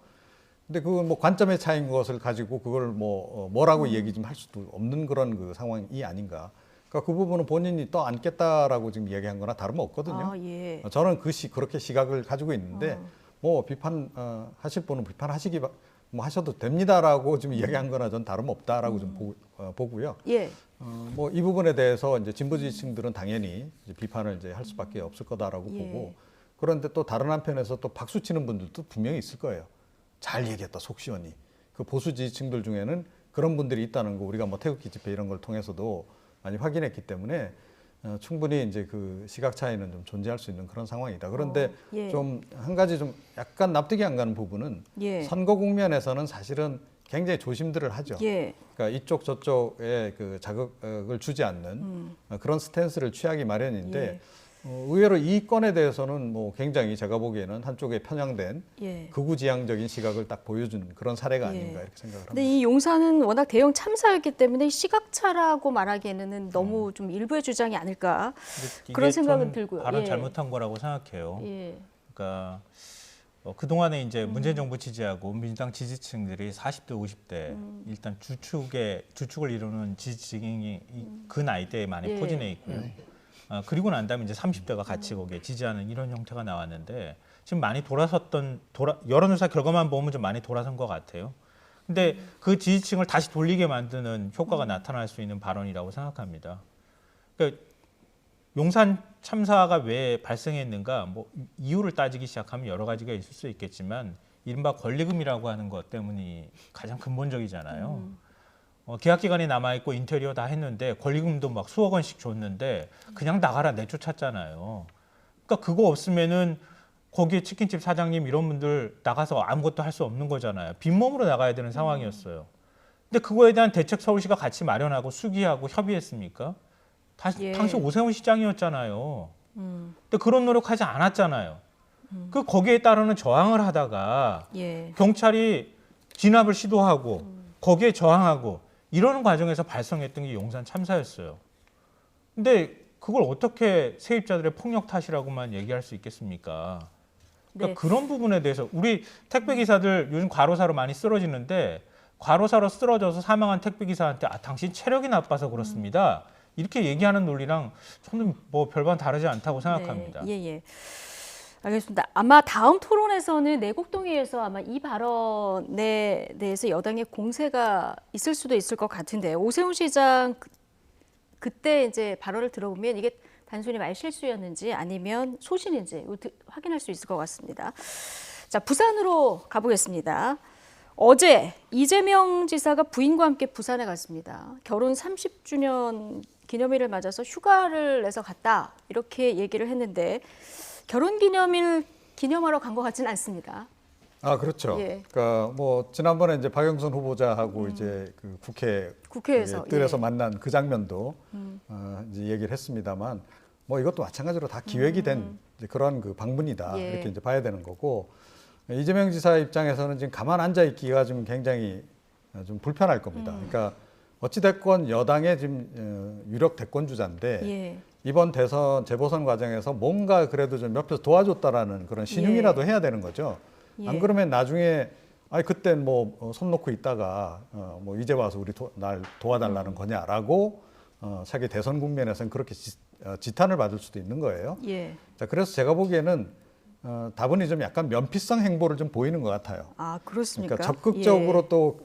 근데 그건 뭐 관점의 차이인 것을 가지고 그걸 뭐라고 얘기 좀 할 수도 없는 그런 그 상황이 아닌가. 그러니까 그 부분은 본인이 또 안겠다라고 지금 얘기한 거나 다름없거든요.
아, 예.
저는 그렇게 시각을 가지고 있는데 뭐 비판 하실 분은 비판하시기 뭐 하셔도 됩니다라고 지금 얘기한 거나 전 다름없다라고 좀 보고요.
예.
뭐 이 부분에 대해서 이제 진보 지지층들은 당연히 이제 비판을 이제 할 수밖에 없을 거다라고
예.
보고 그런데 또 다른 한편에서 또 박수 치는 분들도 분명히 있을 거예요. 잘 얘기했다 속 시원히. 그 보수 지지층들 중에는 그런 분들이 있다는 거 우리가 뭐 태극기 집회 이런 걸 통해서도 많이 확인했기 때문에 충분히 이제 그 시각 차이는 좀 존재할 수 있는 그런 상황이다. 그런데
예.
좀 한 가지 좀 약간 납득이 안 가는 부분은
예.
선거 국면에서는 사실은 굉장히 조심들을 하죠.
예.
그러니까 이쪽 저쪽에 그 자극을 주지 않는 그런 스탠스를 취하기 마련인데 의외로 이 건에 대해서는 뭐 굉장히 제가 보기에는 한쪽에 편향된
예.
극우지향적인 시각을 딱 보여준 그런 사례가
예.
아닌가 이렇게 생각을
근데
합니다.
이 용산은 워낙 대형 참사였기 때문에 시각차라고 말하기에는 너무 좀 일부의 주장이 아닐까
근데
그런
이게
생각은
좀
들고요.
발언
예.
잘못한 거라고 생각해요.
예.
그러니까 그동안에 이제 문재인 정부 지지하고 민주당 지지층들이 40대, 50대 일단 주축을 이루는 지지층이 그 나이대에 많이
예.
포진해 있고요. 그리고 난 다음에 이제 30대가 같이 거기에 지지하는 이런 형태가 나왔는데 지금 많이 여론조사 결과만 보면 좀 많이 돌아선 것 같아요. 근데 그 지지층을 다시 돌리게 만드는 효과가 나타날 수 있는 발언이라고 생각합니다. 그러니까 용산 참사가 왜 발생했는가 뭐 이유를 따지기 시작하면 여러 가지가 있을 수 있겠지만 이른바 권리금이라고 하는 것 때문이 가장 근본적이잖아요. 계약 기간이 남아있고 인테리어 다 했는데 권리금도 막 수억 원씩 줬는데 그냥 나가라 내쫓았잖아요. 그러니까 그거 없으면은 거기에 치킨집 사장님 이런 분들 나가서 아무것도 할 수 없는 거잖아요. 빈몸으로 나가야 되는 상황이었어요. 근데 그거에 대한 대책 서울시가 같이 마련하고 수기하고 협의했습니까?
예.
당시 오세훈 시장이었잖아요. 근데 그런 노력하지 않았잖아요. 거기에 따르는 저항을 하다가
예.
경찰이 진압을 시도하고 거기에 저항하고 이러는 과정에서 발생했던 게 용산 참사였어요. 근데 그걸 어떻게 세입자들의 폭력 탓이라고만 얘기할 수 있겠습니까? 그러니까
네.
그런 부분에 대해서 우리 택배기사들 요즘 과로사로 많이 쓰러지는데 과로사로 쓰러져서 사망한 택배기사한테 당신 체력이 나빠서 그렇습니다. 이렇게 얘기하는 논리랑 저는 뭐 별반 다르지 않다고 생각합니다.
네. 예. 알겠습니다. 아마 다음 토론에서는 내곡동의에서 아마 이 발언에 대해서 여당의 공세가 있을 수도 있을 것 같은데 오세훈 시장 그때 이제 발언을 들어보면 이게 단순히 말실수였는지 아니면 소신인지 확인할 수 있을 것 같습니다. 자, 부산으로 가보겠습니다. 어제 이재명 지사가 부인과 함께 부산에 갔습니다. 결혼 30주년 기념일을 맞아서 휴가를 내서 갔다 이렇게 얘기를 했는데 결혼 기념일 기념하러 간 것 같지는 않습니다.
아 그렇죠.
예.
그러니까 뭐 지난번에 이제 박영선 후보자하고 이제 그
국회에서
뜰에서
예.
만난 그 장면도 이제 얘기를 했습니다만 뭐 이것도 마찬가지로 다 기획이 된 이제 그런 그 방문이다
예.
이렇게 이제 봐야 되는 거고 이재명 지사 입장에서는 지금 가만 앉아 있기가 좀 굉장히 좀 불편할 겁니다. 그러니까 어찌 됐건 여당의 지금 유력 대권 주자인데.
예.
이번 대선 재보선 과정에서 뭔가 그래도 좀 옆에서 도와줬다라는 그런 신용이라도 해야 되는 거죠.
예.
안 그러면 나중에 그땐 뭐 손 놓고 있다가 뭐 이제 와서 날 도와달라는 거냐라고 차기 대선 국면에서는 그렇게 지탄을 받을 수도 있는 거예요.
예.
자, 그래서 제가 보기에는 다분히 좀 약간 면피성 행보를 좀 보이는 것 같아요.
아 그렇습니까?
그러니까 적극적으로
예.
또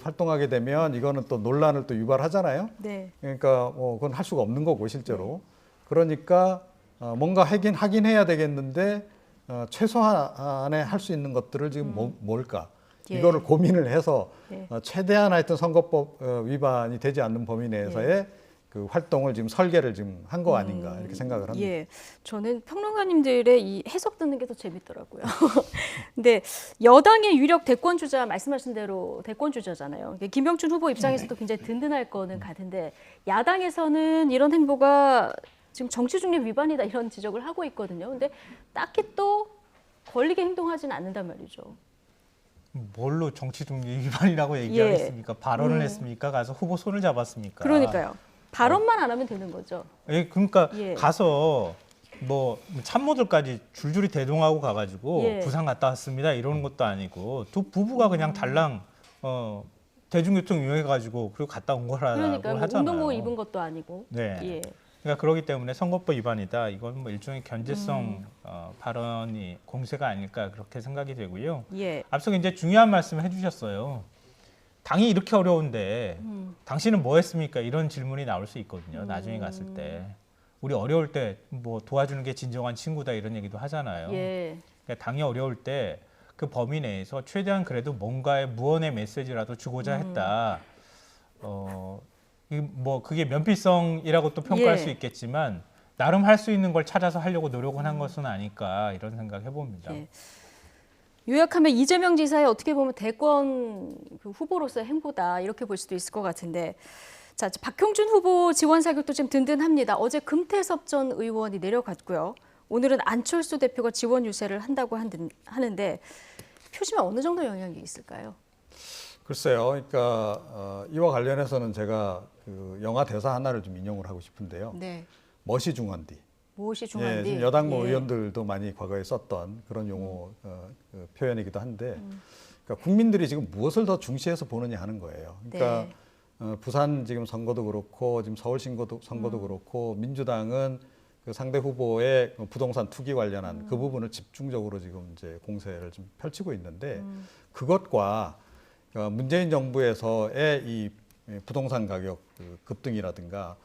활동하게 되면 이거는 또 논란을 또 유발하잖아요.
네.
그러니까 그건 할 수가 없는 거고 실제로. 그러니까 뭔가 하긴 해야 되겠는데 최소한에 할 수 있는 것들을 지금 뭘까?
예.
이거를 고민을 해서
예.
최대한 하여튼 선거법 위반이 되지 않는 범위 내에서의 그 활동을 지금 설계를 지금 한 거 아닌가 이렇게 생각을 합니다.
예, 저는 평론가님들의 이 해석 듣는 게 더 재밌더라고요. 근데 여당의 유력 대권 주자 말씀하신 대로 대권 주자잖아요. 김병준 후보 입장에서도 굉장히 든든할 거는 같은데 야당에서는 이런 행보가 지금 정치 중립 위반이다 이런 지적을 하고 있거든요. 근데 딱히 또 걸리게 행동하지는 않는단 말이죠.
뭘로 정치 중립 위반이라고 얘기하겠습니까? 발언을 했습니까? 가서 후보 손을 잡았습니까?
그러니까요. 발언만 안 하면 되는 거죠.
예, 그러니까
예.
가서 뭐 참모들까지 줄줄이 대동하고 가가지고
예.
부산 갔다 왔습니다 이러는 것도 아니고 두 부부가 그냥 달랑 대중교통 이용해가지고 그리고 갔다 온 거라고
그러니까 뭐
하잖아요.
운동복 입은 것도 아니고.
네.
예.
그러니까 그렇기 때문에 선거법 위반이다. 이건 뭐 일종의 견제성 발언이 공세가 아닐까 그렇게 생각이 되고요.
예.
앞서 이제 중요한 말씀을 해주셨어요. 당이 이렇게 어려운데 당신은 뭐 했습니까? 이런 질문이 나올 수 있거든요. 나중에 갔을 때. 우리 어려울 때 뭐 도와주는 게 진정한 친구다 이런 얘기도 하잖아요.
예.
그러니까 당이 어려울 때 그 범위 내에서 최대한 그래도 뭔가의 무언의 메시지라도 주고자 했다. 뭐 그게 면피성이라고 또 평가할
예.
수 있겠지만 나름 할 수 있는 걸 찾아서 하려고 노력을 한 것은 아닐까 이런 생각 해봅니다.
예. 요약하면 이재명 지사의 어떻게 보면 대권 그 후보로서의 행보다 이렇게 볼 수도 있을 것 같은데 자, 박형준 후보 지원 사격도 좀 든든합니다. 어제 금태섭 전 의원이 내려갔고요. 오늘은 안철수 대표가 지원 유세를 한다고 하는데 표심에 어느 정도 영향이 있을까요?
글쎄요. 그러니까 이와 관련해서는 제가 그 영화 대사 하나를 좀 인용을 하고 싶은데요.
네.
멋이 중한디.
무엇이
예,
중요한지.
지금 여당 의원들도 많이 과거에 썼던 그런 용어 그 표현이기도 한데, 그러니까 국민들이 지금 무엇을 더 중시해서 보느냐 하는 거예요. 그러니까
네.
부산 지금 선거도 그렇고 지금 서울 선거도 그렇고 민주당은 그 상대 후보의 부동산 투기 관련한 그 부분을 집중적으로 지금 이제 공세를 좀 펼치고 있는데 그것과 문재인 정부에서의 이 부동산 가격 그 급등이라든가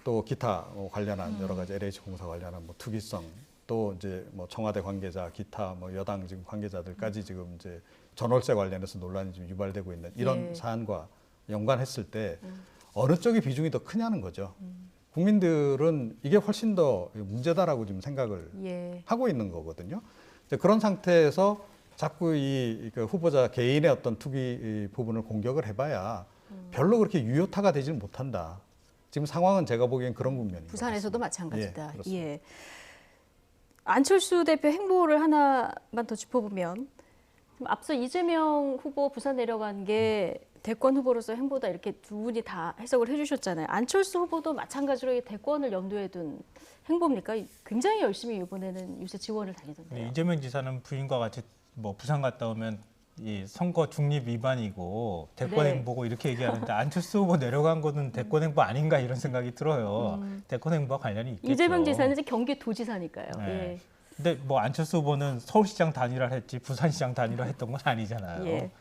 또 기타 관련한 여러 가지 LH공사 관련한 뭐 투기성 또 이제 뭐 청와대 관계자 기타 뭐 여당 지금 관계자들까지 지금 이제 전월세 관련해서 논란이 좀 유발되고 있는 이런 사안과 연관했을 때 어느 쪽의 비중이 더 크냐는 거죠. 국민들은 이게 훨씬 더 문제다라고 지금 생각을 하고 있는 거거든요. 이제 그런 상태에서 자꾸 그 후보자 개인의 어떤 투기 부분을 공격을 해봐야 별로 그렇게 유효타가 되지는 못한다. 지금 상황은 제가 보기엔 그런 국면입니다.
부산에서도 마찬가지다.
예,
안철수 대표 행보를 하나만 더 짚어보면 앞서 이재명 후보 부산 내려간 게 대권 후보로서 행보다 이렇게 두 분이 다 해석을 해주셨잖아요. 안철수 후보도 마찬가지로 이 대권을 염두에 둔 행보입니까? 굉장히 열심히 이번에는 유세 지원을 다니던데요.
이재명 지사는 부인과 같이 뭐 부산 갔다 오면 이 선거 중립 위반이고 대권 행보고 이렇게 얘기하는데 안철수 후보 내려간 거는 대권 행보 아닌가 이런 생각이 들어요. 대권 행보와 관련이 있겠죠.
이재명 지사는 이제 경기도지사니까요.
네. 근데 뭐 안철수 후보는 서울시장 단일화를 했지 부산시장 단일화 했던 건 아니잖아요.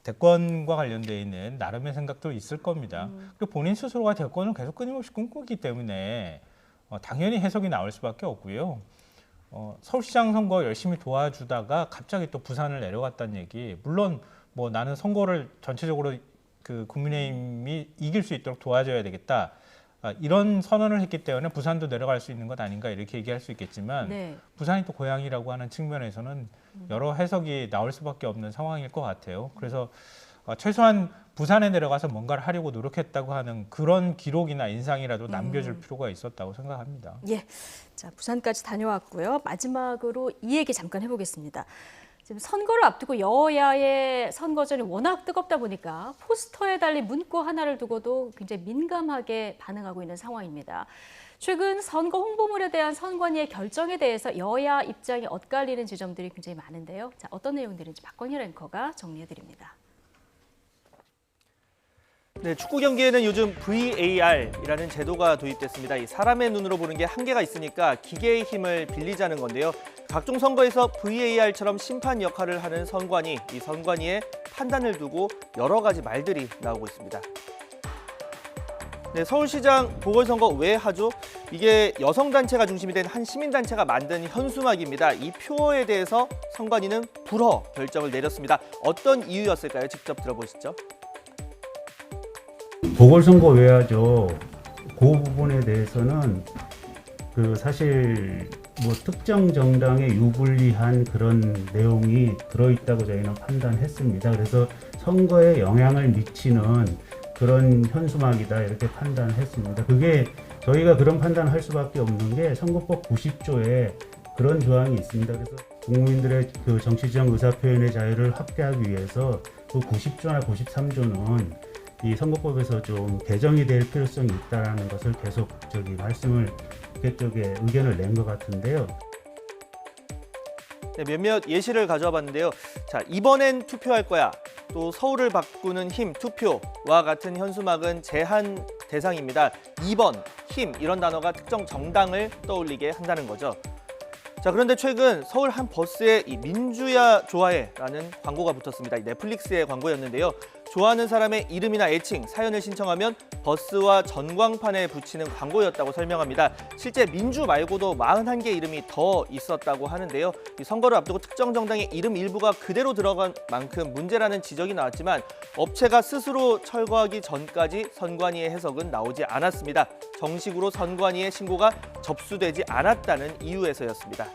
대권과 관련돼 있는 나름의 생각도 있을 겁니다. 그리고 본인 스스로가 대권을 계속 끊임없이 꿈꾸기 때문에 당연히 해석이 나올 수밖에 없고요. 서울시장 선거 열심히 도와주다가 갑자기 또 부산을 내려갔다는 얘기. 물론 뭐 나는 선거를 전체적으로 그 국민의힘이 이길 수 있도록 도와줘야 되겠다. 이런 선언을 했기 때문에 부산도 내려갈 수 있는 것 아닌가 이렇게 얘기할 수 있겠지만 부산이 또 고향이라고 하는 측면에서는 여러 해석이 나올 수밖에 없는 상황일 것 같아요. 그래서 최소한 부산에 내려가서 뭔가를 하려고 노력했다고 하는 그런 기록이나 인상이라도 남겨줄 필요가 있었다고 생각합니다.
자, 부산까지 다녀왔고요. 마지막으로 이 얘기 잠깐 해보겠습니다. 지금 선거를 앞두고 여야의 선거전이 워낙 뜨겁다 보니까 포스터에 달린 문구 하나를 두고도 굉장히 민감하게 반응하고 있는 상황입니다. 최근 선거 홍보물에 대한 선관위의 결정에 대해서 여야 입장이 엇갈리는 지점들이 굉장히 많은데요. 자, 어떤 내용들인지 박건희 앵커가 정리해드립니다.
네, 축구 경기에는 요즘 VAR이라는 제도가 도입됐습니다. 이 사람의 눈으로 보는 게 한계가 있으니까 기계의 힘을 빌리자는 건데요. 각종 선거에서 VAR처럼 심판 역할을 하는 선관위, 이 선관위의 판단을 두고 여러 가지 말들이 나오고 있습니다. 네, 서울시장 보궐선거 왜 하죠? 이게 여성단체가 중심이 된 한 시민단체가 만든 현수막입니다. 이 표어에 대해서 선관위는 불허 결정을 내렸습니다. 어떤 이유였을까요? 직접 들어보시죠.
보궐선거 왜 하죠? 그 부분에 대해서는 그 사실 뭐 특정 정당에 유불리한 그런 내용이 들어있다고 저희는 판단했습니다. 그래서 선거에 영향을 미치는 그런 현수막이다 이렇게 판단했습니다. 그게 저희가 그런 판단을 할 수밖에 없는 게 선거법 90조에 그런 조항이 있습니다. 그래서 국민들의 그 정치적 의사표현의 자유를 확대하기 위해서 그 90조나 93조는 이 선거법에서 좀 개정이 될 필요성이 있다는 것을 계속 말씀을 그쪽에 의견을 낸 것 같은데요.
네, 몇몇 예시를 가져와 봤는데요. 자, 이번엔 투표할 거야. 또 서울을 바꾸는 힘 투표와 같은 현수막은 제한 대상입니다. 2번 힘 이런 단어가 특정 정당을 떠올리게 한다는 거죠. 자, 그런데 최근 서울 한 버스에 이 민주야 좋아해라는 광고가 붙었습니다. 이 넷플릭스의 광고였는데요. 좋아하는 사람의 이름이나 애칭, 사연을 신청하면 버스와 전광판에 붙이는 광고였다고 설명합니다. 실제 민주 말고도 41개 이름이 더 있었다고 하는데요. 이 선거를 앞두고 특정 정당의 이름 일부가 그대로 들어간 만큼 문제라는 지적이 나왔지만 업체가 스스로 철거하기 전까지 선관위의 해석은 나오지 않았습니다. 정식으로 선관위의 신고가 접수되지 않았다는 이유에서였습니다.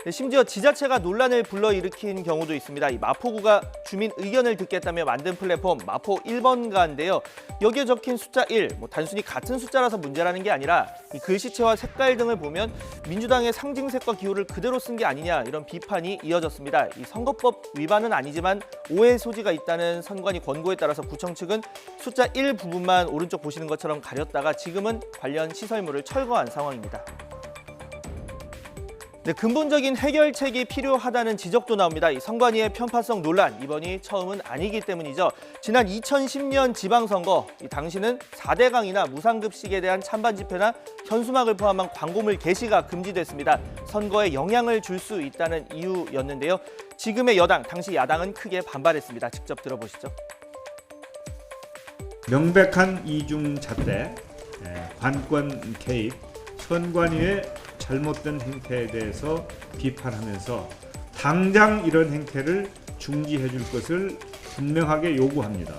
심지어 지자체가 논란을 불러일으킨 경우도 있습니다. 이 마포구가 주민 의견을 듣겠다며 만든 플랫폼 마포 1번가인데요. 여기에 적힌 숫자 1, 단순히 같은 숫자라서 문제라는 게 아니라 이 글씨체와 색깔 등을 보면 민주당의 상징색과 기호를 그대로 쓴 게 아니냐 이런 비판이 이어졌습니다. 이 선거법 위반은 아니지만 오해 소지가 있다는 선관위 권고에 따라서 구청 측은 숫자 1 부분만 오른쪽 보시는 것처럼 가렸다가 지금은 관련 시설물을 철거한 상황입니다. 네, 근본적인 해결책이 필요하다는 지적도 나옵니다. 이 선관위의 편파성 논란, 이번이 처음은 아니기 때문이죠. 지난 2010년 지방선거, 이 당시는 4대강이나 무상급식에 대한 찬반 집회나 현수막을 포함한 광고물 게시가 금지됐습니다. 선거에 영향을 줄 수 있다는 이유였는데요. 지금의 여당, 당시 야당은 크게 반발했습니다. 직접 들어보시죠.
명백한 이중잣대, 관권 개입, 선관위의 잘못된 행태에 대해서 비판하면서 당장 이런 행태를 중지해 줄 것을 분명하게 요구합니다.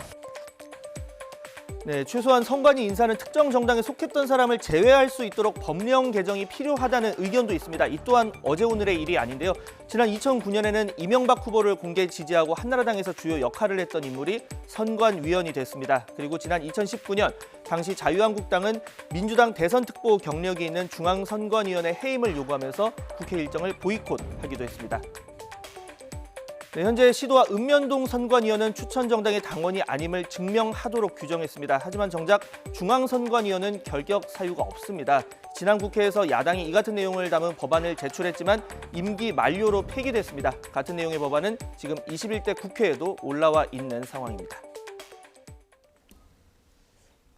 네, 최소한 선관위 인사는 특정 정당에 속했던 사람을 제외할 수 있도록 법령 개정이 필요하다는 의견도 있습니다. 이 또한 어제 오늘의 일이 아닌데요. 지난 2009년에는 이명박 후보를 공개 지지하고 한나라당에서 주요 역할을 했던 인물이 선관위원이 됐습니다. 그리고 지난 2019년 당시 자유한국당은 민주당 대선 특보 경력이 있는 중앙선관위원회 해임을 요구하면서 국회 일정을 보이콧하기도 했습니다. 네, 현재 시도와 읍면동 선관위원은 추천 정당의 당원이 아님을 증명하도록 규정했습니다. 하지만 정작 중앙선관위원은 결격 사유가 없습니다. 지난 국회에서 야당이 이 같은 내용을 담은 법안을 제출했지만 임기 만료로 폐기됐습니다. 같은 내용의 법안은 지금 21대 국회에도 올라와 있는 상황입니다.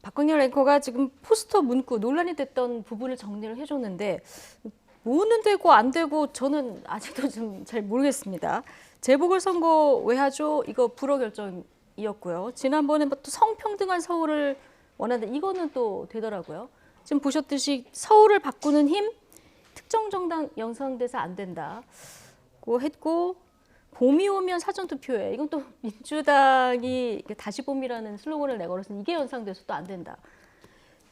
박광렬 앵커가 지금 포스터 문구 논란이 됐던 부분을 정리를 해줬는데 뭐는 되고 안 되고 저는 아직도 좀 잘 모르겠습니다. 재보궐선거 외하죠. 이거 불허 결정이었고요. 지난번에 또 성평등한 서울을 원하는데 이거는 또 되더라고요. 지금 보셨듯이 서울을 바꾸는 힘, 특정 정당 연상돼서 안 된다고 했고 봄이 오면 사전투표에 이건 또 민주당이 다시 봄이라는 슬로건을 내걸어서 이게 연상돼서 또 안 된다.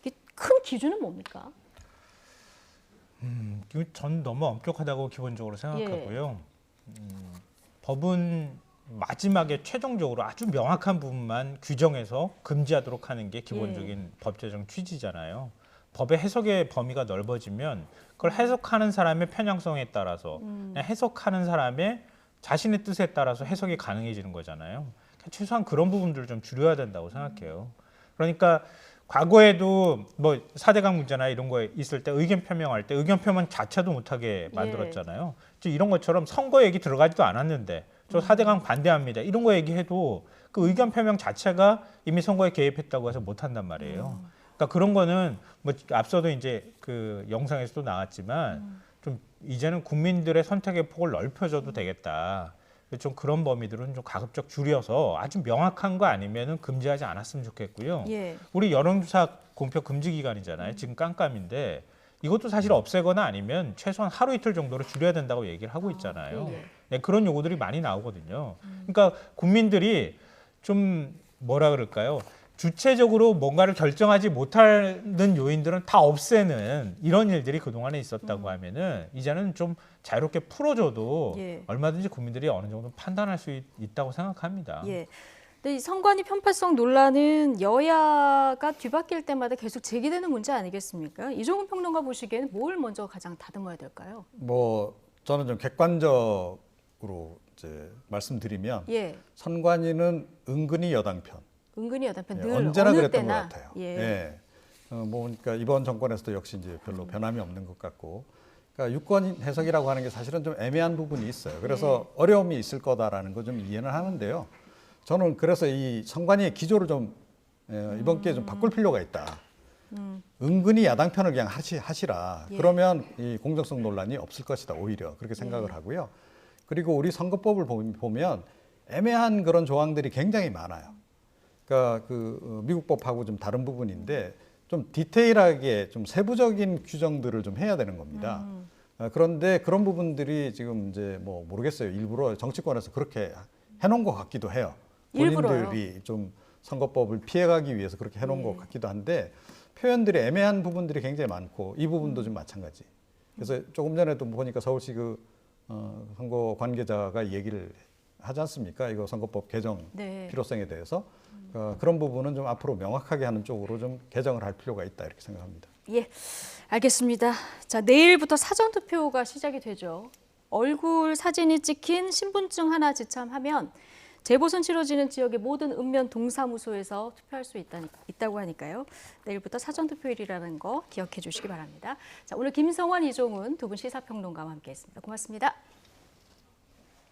이게 큰 기준은 뭡니까?
전 너무 엄격하다고 기본적으로 생각하고요. 법은 마지막에 최종적으로 아주 명확한 부분만 규정해서 금지하도록 하는 게 기본적인 법 제정 취지잖아요. 법의 해석의 범위가 넓어지면 그걸 해석하는 사람의 편향성에 따라서 그냥 해석하는 사람의 자신의 뜻에 따라서 해석이 가능해지는 거잖아요. 최소한 그런 부분들을 좀 줄여야 된다고 생각해요. 그러니까 과거에도 뭐 4대강 문제나 이런 거에 있을 때 의견 표명할 때 의견 표명 자체도 못하게 만들었잖아요. 이런 것처럼 선거 얘기 들어가지도 않았는데 저 4대강 반대합니다. 이런 거 얘기해도 그 의견 표명 자체가 이미 선거에 개입했다고 해서 못한단 말이에요. 그러니까 그런 거는 뭐 앞서도 이제 그 영상에서도 나왔지만 좀 이제는 국민들의 선택의 폭을 넓혀줘도 되겠다. 좀 그런 범위들은 좀 가급적 줄여서 아주 명확한 거 아니면은 금지하지 않았으면 좋겠고요. 우리 여론조사 공표 금지 기간이잖아요. 지금 깜깜인데 이것도 사실 없애거나 아니면 최소한 하루 이틀 정도로 줄여야 된다고 얘기를 하고 있잖아요. 네, 그런 요구들이 많이 나오거든요. 그러니까 국민들이 좀 뭐라 그럴까요? 주체적으로 뭔가를 결정하지 못하는 요인들은 다 없애는 이런 일들이 그동안에 있었다고 하면은 이제는 좀 자유롭게 풀어줘도 얼마든지 국민들이 어느 정도 판단할 수 있다고 생각합니다.
근데 이 선관위 편파성 논란은 여야가 뒤바뀔 때마다 계속 제기되는 문제 아니겠습니까? 이종훈 평론가 보시기에는 뭘 먼저 가장 다듬어야 될까요?
뭐 저는 좀 객관적으로 이제 말씀드리면 선관위는 은근히 여당 편.
은근히 여당 편 늘
언제나
어느
그랬던
때나.
것 같아요. 뭐 그러니까 이번 정권에서도 역시 이제 별로 변함이 없는 것 같고, 그러니까 유권 해석이라고 하는 게 사실은 좀 애매한 부분이 있어요. 그래서 어려움이 있을 거다라는 거 좀 이해는 하는데요. 저는 그래서 이 선관위의 기조를 좀 이번 기회에 좀 바꿀 필요가 있다. 은근히 야당 편을 그냥 하시라. 그러면 이 공정성 논란이 없을 것이다. 오히려 그렇게 생각을 하고요. 그리고 우리 선거법을 보면 애매한 그런 조항들이 굉장히 많아요. 그러니까 그 미국 법하고 좀 다른 부분인데 좀 디테일하게 좀 세부적인 규정들을 좀 해야 되는 겁니다. 그런데 그런 부분들이 지금 이제 뭐 모르겠어요. 일부러 정치권에서 그렇게 해놓은 것 같기도 해요. 본인들이 좀 선거법을 피해가기 위해서 그렇게 해놓은 것 같기도 한데 표현들이 애매한 부분들이 굉장히 많고 이 부분도 좀 마찬가지. 그래서 조금 전에도 보니까 서울시 그 선거 관계자가 얘기를 하지 않습니까? 이거 선거법 개정
네.
필요성에 대해서 그런 부분은 좀 앞으로 명확하게 하는 쪽으로 좀 개정을 할 필요가 있다 이렇게 생각합니다.
예, 알겠습니다. 자, 내일부터 사전투표가 시작이 되죠. 얼굴 사진이 찍힌 신분증 하나 지참하면 재보선 치러지는 지역의 모든 읍면 동사무소에서 투표할 수 있다고 하니까요. 내일부터 사전투표일이라는 거 기억해 주시기 바랍니다. 자, 오늘 김성환, 이종훈 두 분 시사평론가와 함께했습니다. 고맙습니다.